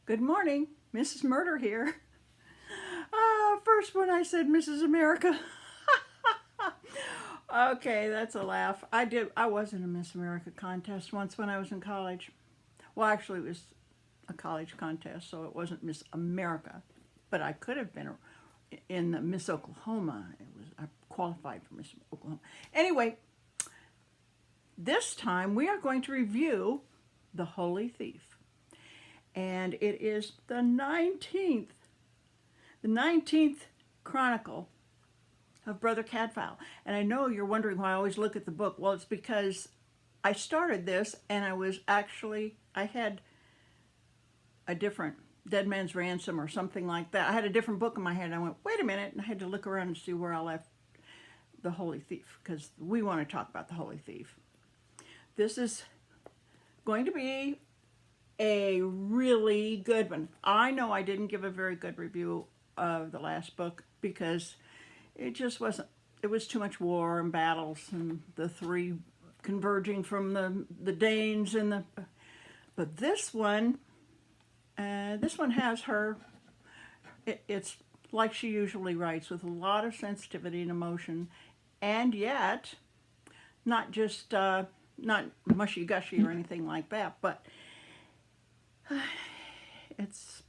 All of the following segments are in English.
Good morning, Mrs. Murder here. First when I said Mrs. America. Okay, that's a laugh. I was in a Miss America contest once when I was in college. Well, actually, it was a college contest, so it wasn't Miss America, but I could have been in the Miss Oklahoma. I qualified for Miss Oklahoma. Anyway, this time we are going to review The Holy Thief, and it is the nineteenth chronicle of Brother Cadfael. And I know you're wondering why I always look at the book. Well, it's because I started this and I had a different Dead Man's Ransom or something like that. I had a different book in my head. I went, wait a minute, and I had to look around and see where I left The Holy Thief, because we want to talk about The Holy Thief. This is going to be a really good one. I know I didn't give a very good review of the last book because it just wasn't, it was too much war and battles and the three converging from the Danes and but this one has her, it's like she usually writes, with a lot of sensitivity and emotion, and yet not just not mushy gushy or anything like that, but it's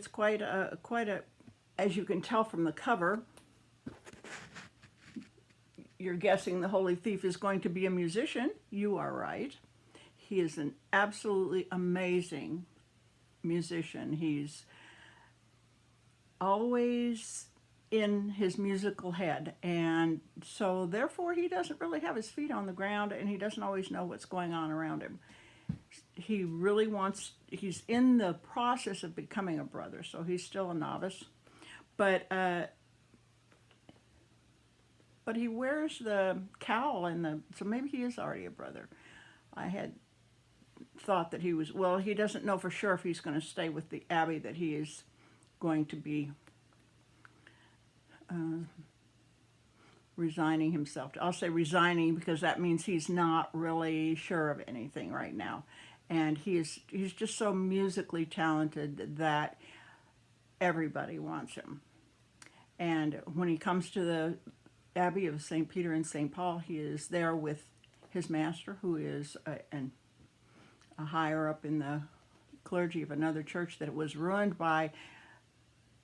quite a as you can tell from the cover. You're guessing the Holy Thief is going to be a musician. You are right. He is an absolutely amazing musician. He's always in his musical head, and so therefore he doesn't really have his feet on the ground, and he doesn't always know what's going on around him. He's in the process of becoming a brother, so he's still a novice, but he wears the cowl so maybe he is already a brother. I had thought that he was, well, he doesn't know for sure if he's going to stay with the Abbey that he is going to be resigning himself to. I'll say resigning because that means he's not really sure of anything right now. And he's just so musically talented that everybody wants him. And when he comes to the Abbey of St. Peter and St. Paul, he is there with his master, who is a higher up in the clergy of another church that was ruined by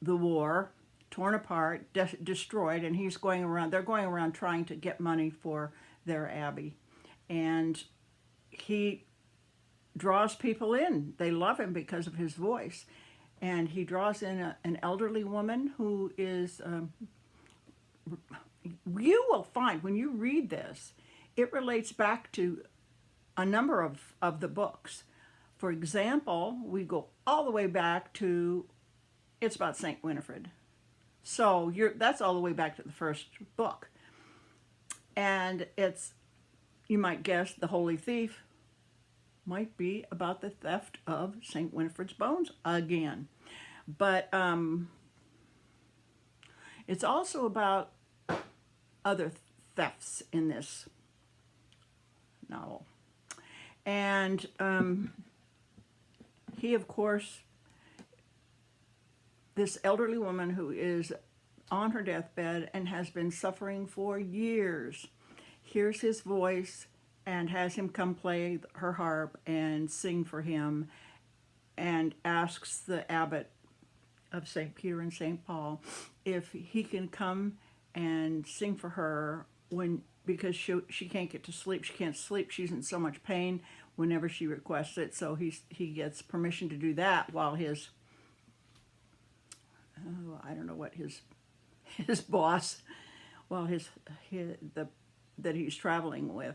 the war, torn apart, destroyed, and they're going around trying to get money for their abbey. And he draws people in. They love him because of his voice. And he draws in an elderly woman who is, you will find when you read this, it relates back to a number of the books. For example, we go all the way back to, it's about St. Winifred. So that's all the way back to the first book. And you might guess, The Holy Thief might be about the theft of St. Winifred's bones again. But it's also about other thefts in this novel. And he, of course, this elderly woman who is on her deathbed and has been suffering for years, hears his voice and has him come play her harp and sing for him, and asks the abbot of St. Peter and St. Paul if he can come and sing for her because she can't get to sleep. She can't sleep. She's in so much pain whenever she requests it. So he gets permission to do that while I don't know what his boss, while that he's traveling with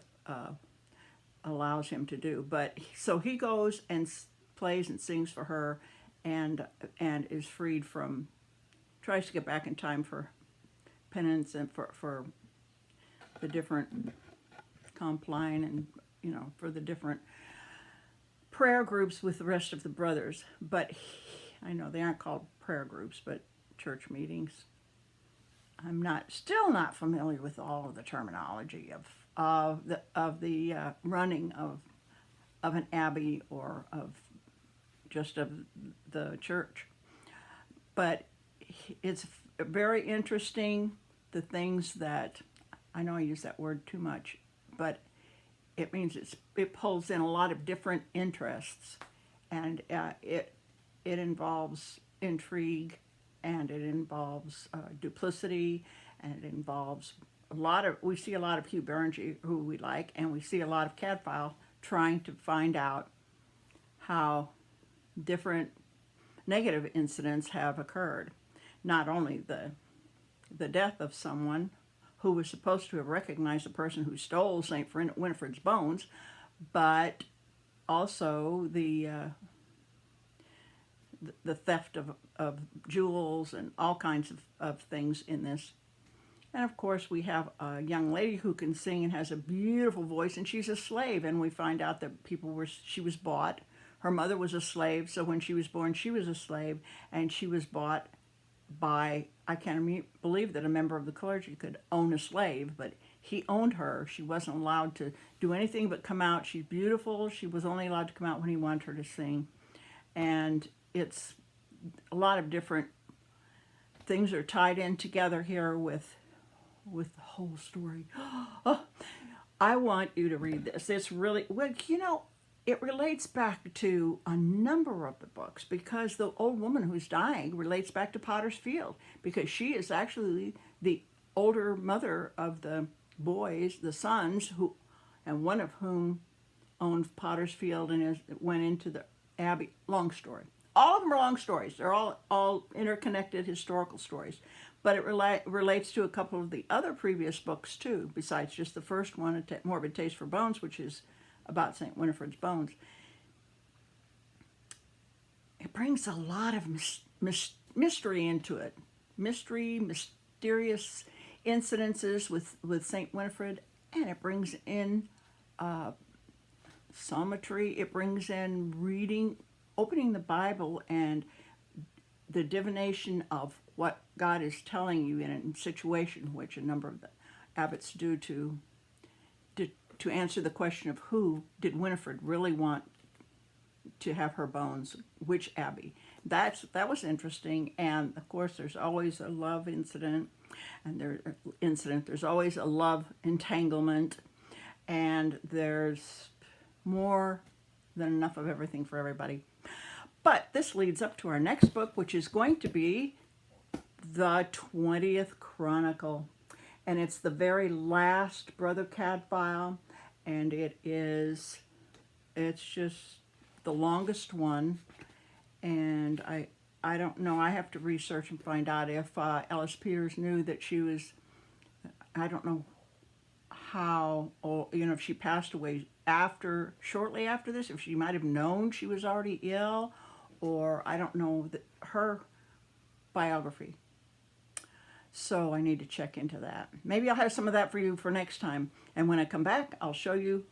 allows him to do. But so he goes and plays and sings for her, and is freed from, tries to get back in time for penance and for the different compline and for the different prayer groups with the rest of the brothers. But I know they aren't called prayer groups, but church meetings. I'm still not familiar with all of the terminology of the running of an abbey or of just of the church. But it's very interesting, the things that, I know I use that word too much, but it means it pulls in a lot of different interests, and it involves intrigue, and it involves duplicity, and it involves we see a lot of Hugh Beringer, who we like, and we see a lot of Cadfael trying to find out how different negative incidents have occurred. Not only the death of someone who was supposed to have recognized the person who stole St. Winifred's bones, but also the theft of jewels and all kinds of things in this. And of course, we have a young lady who can sing and has a beautiful voice, and she's a slave. And we find out that she was bought. Her mother was a slave, so when she was born, she was a slave, and she was bought by, I can't believe that a member of the clergy could own a slave, but he owned her. She wasn't allowed to do anything but come out. She's beautiful. She was only allowed to come out when he wanted her to sing. And it's a lot of different things are tied in together here with the whole story. Oh, I want you to read this. It's really, well, it relates back to a number of the books, because the old woman who's dying relates back to Potter's Field, because she is actually the older mother of the boys, the sons, and one of whom owned Potter's Field and went into the Abbey. Long story. All of them are long stories. They're all interconnected historical stories. But it relates to a couple of the other previous books too, besides just the first one, A Morbid Taste for Bones, which is about St. Winifred's bones. It brings a lot of mystery into it. Mysterious incidences with St. Winifred, and it brings in psalmistry. It brings in opening the Bible and the divination of what God is telling you in a situation, which a number of the abbots do to answer the question of who did Winifred really want to have her bones, which abbey. That was interesting. And of course, there's always a love incident, and there's always a love entanglement, and there's more than enough of everything for everybody. But this leads up to our next book, which is going to be the 20th Chronicle. And it's the very last Brother Cadfael, and it's just the longest one. And I don't know, I have to research and find out if Ellis Peters knew that she was, I don't know how, if she passed away shortly after this, if she might have known she was already ill, or I don't know her biography. So I need to check into that. Maybe I'll have some of that for you for next time. And when I come back, I'll show you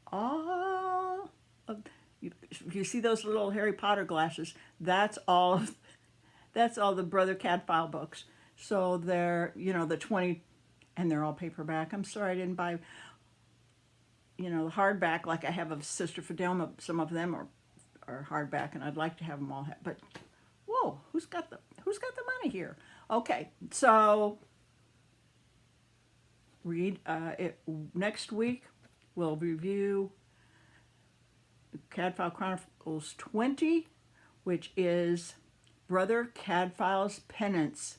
all of, you see those little Harry Potter glasses? That's all the Brother Cadfael books. So they're, the 20, and they're all paperback. I'm sorry I didn't buy, the hardback like I have of Sister Fidelma. Some of them are hardback, and I'd like to have them all. But whoa, who's got the money here? Okay, so read it next week. We'll review Cadfael Chronicles 20, which is Brother Cadfael's penance.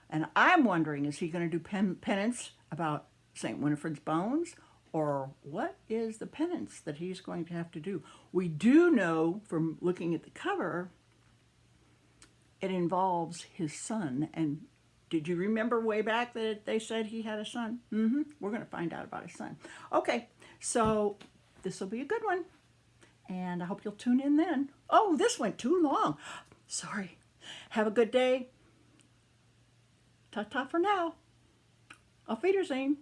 And I'm wondering, is he going to do penance about St. Winifred's bones? Or what is the penance that he's going to have to do? We do know from looking at the cover, it involves his son. And did you remember way back that they said he had a son? We're going to find out about his son. Okay, so this will be a good one. And I hope you'll tune in then. Oh, this went too long. Sorry. Have a good day. Ta-ta for now. Auf Wiedersehen.